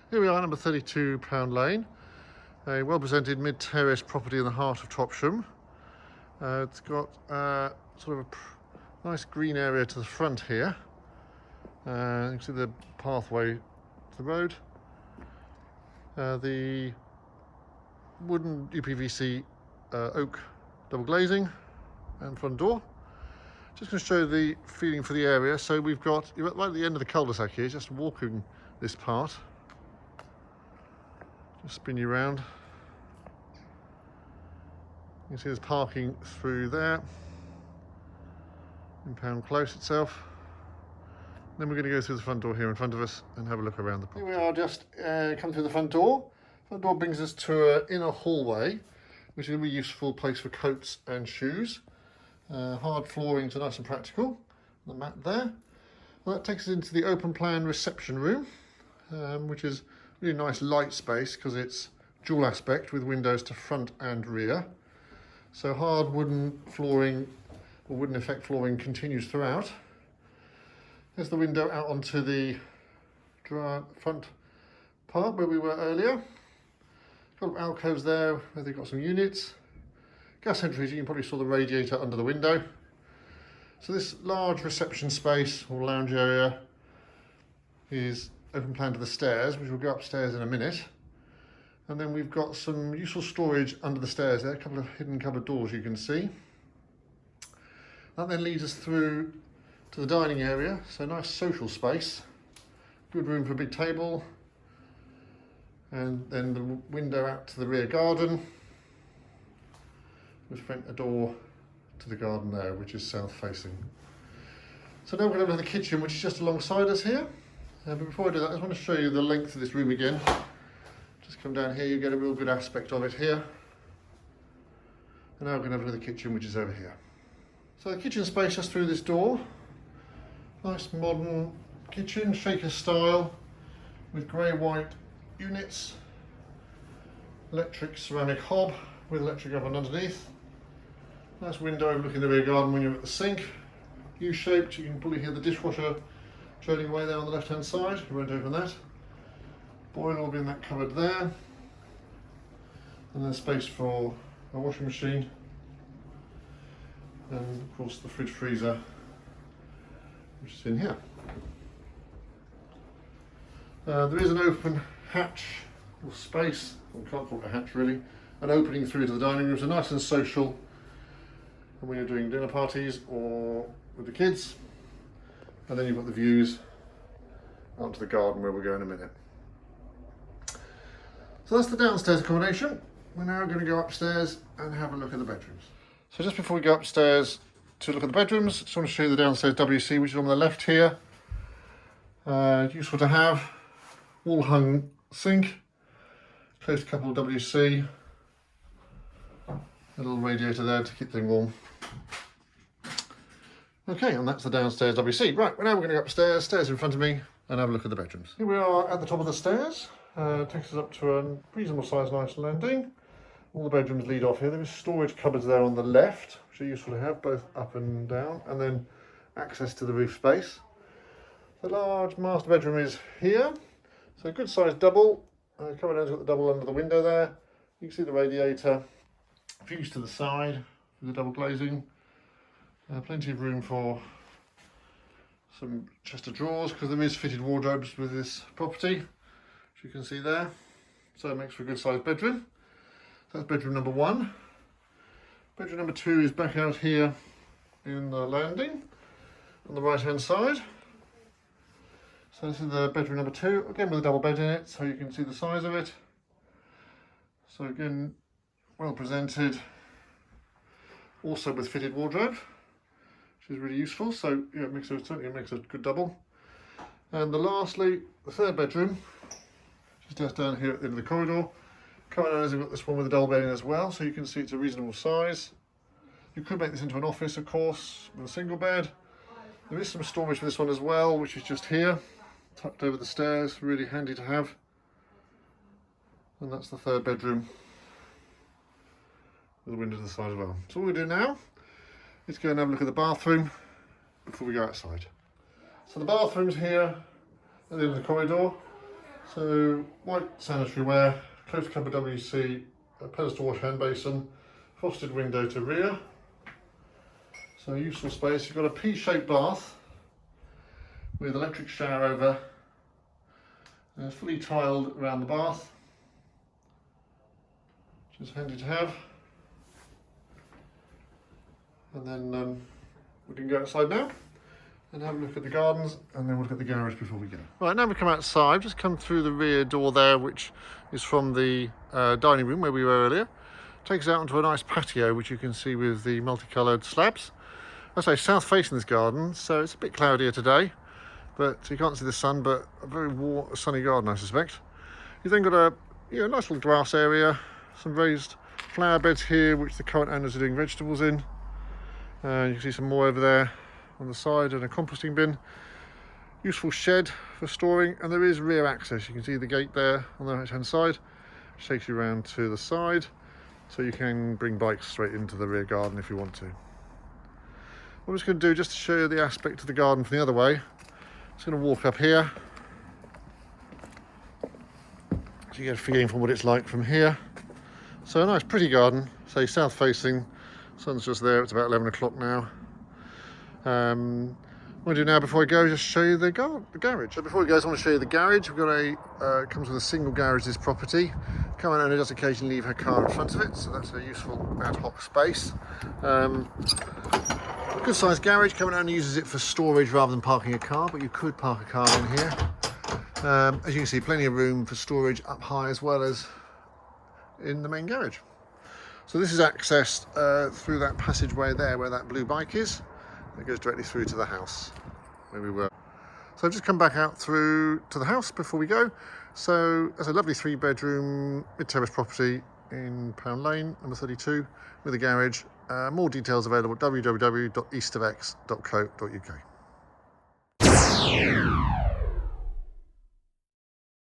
Here we are, number 32 Pound Lane, a well-presented mid-terrace property in the heart of Topsham. It's got sort of a nice green area to the front here. You can see the pathway to the road. The wooden UPVC oak double glazing and front door. Just going to show the feeling for the area. So you're right at the end of the cul-de-sac here, just walking this part. Just spin you around. You can see there's parking through there in Pound Close itself. Then we're going to go through the front door here in front of us and have a look around the property. Here we are, just come through the front door. Front door brings us to an inner hallway, which is a really useful place for coats and shoes. Hard flooring, so nice and practical. The mat there. Well, that takes us into the open plan reception room, which is really nice light space because it's dual aspect with windows to front and rear. So hard wooden flooring or wooden effect flooring continues throughout. There's the window out onto the front part where we were earlier. A couple of alcoves there where they've got some units. Gas entries, you can probably saw the radiator under the window. So this large reception space or lounge area is open plan to the stairs, which will go upstairs in a minute. And then we've got some useful storage under the stairs there, a couple of hidden cupboard doors you can see. That then leads us through to the dining area, so nice social space. Good room for a big table. And then the window out to the rear garden. With a door to the garden there, which is south facing. So now we're going to have the kitchen, which is just alongside us here. But before I do that, I just want to show you the length of this room again. Just come down here, you get a real good aspect of it here. And now we're going to have a look at the kitchen, which is over here. So the kitchen space just through this door. Nice modern kitchen, shaker style, with grey-white units. Electric ceramic hob with electric oven underneath. Nice window overlooking the rear garden when you're at the sink. U-shaped, you can probably hear the dishwasher trailing away there on the left hand side. We won't open that. Boiler will be in that cupboard there. And then space for a washing machine. And of course the fridge freezer, which is in here. There is an open hatch or space, or can't call it a hatch really, an opening through to the dining room, so nice and social. And when you're doing dinner parties or with the kids, and then you've got the views out to the garden where we'll go in a minute. So that's the downstairs accommodation. We're now going to go upstairs and have a look at the bedrooms. So just before we go upstairs to look at the bedrooms, I just want to show you the downstairs WC, which is on the left here. Useful to have. Wall hung sink, closed couple WC. A little radiator there to keep things warm. Okay, and that's the downstairs WC. Right, now we're going to go upstairs, stairs in front of me, and have a look at the bedrooms. Here we are at the top of the stairs. Takes us up to a reasonable size, nice landing. All the bedrooms lead off here. There is storage cupboards there on the left, which are useful to have, both up and down, and then access to the roof space. The large master bedroom is here. So a good sized double. Coming down to the double under the window there. You can see the radiator. Views to the side with the double glazing. Plenty of room for some chest of drawers because there is fitted wardrobes with this property, which you can see there. So it makes for a good sized bedroom. So that's bedroom number one. Bedroom number two is back out here in the landing on the right hand side. So this is the bedroom number two, again with a double bed in it, so you can see the size of it. So again, well presented, also with fitted wardrobe, which is really useful. So yeah, certainly makes a good double. And lastly, the third bedroom, just down here at the end of the corridor. Coming down, we've got this one with a double bed in as well, so you can see it's a reasonable size. You could make this into an office, of course, with a single bed. There is some storage for this one as well, which is just here, tucked over the stairs, really handy to have. And that's the third bedroom with a window to the side as well. So what we do now is go and have a look at the bathroom before we go outside. So the bathroom's here at the end of the corridor. So white sanitary ware, close cupboard WC, a pedestal wash hand basin, frosted window to rear. So useful space. You've got a P-shaped bath with electric shower over. And it's fully tiled around the bath, which is handy to have. And then we can go outside now and have a look at the gardens, and then we'll look at the garage before we go. Right, now we come outside, just come through the rear door there, which is from the dining room where we were earlier. Takes us out onto a nice patio, which you can see with the multicoloured slabs. I say south facing this garden, so it's a bit cloudier today, but you can't see the sun, but a very warm, sunny garden, I suspect. You've then got a nice little grass area, some raised flower beds here, which the current owners are doing vegetables in. You can see some more over there on the side, and a composting bin. Useful shed for storing, and there is rear access. You can see the gate there on the right hand side, which takes you around to the side, so you can bring bikes straight into the rear garden if you want to. What I'm just going to do, just to show you the aspect of the garden from the other way, I'm just going to walk up here so you get a feeling from what it's like from here. So a nice pretty garden, say south facing, sun's just there, it's about 11 o'clock now. What I'm going to do now before I go is just show you the garage. So before we go, I just want to show you the garage. We've got comes with a single garage, this property. Current owner does occasionally leave her car in front of it, so that's a useful ad hoc space. Good sized garage. Current owner uses it for storage rather than parking a car, but you could park a car in here. As you can see, plenty of room for storage up high as well as in the main garage. So this is accessed through that passageway there where that blue bike is. It goes directly through to the house where we were. So I've just come back out through to the house before we go. So there's a lovely 3-bedroom mid-terrace property in Pound Lane, number 32, with a garage. More details available at www.eastofx.co.uk.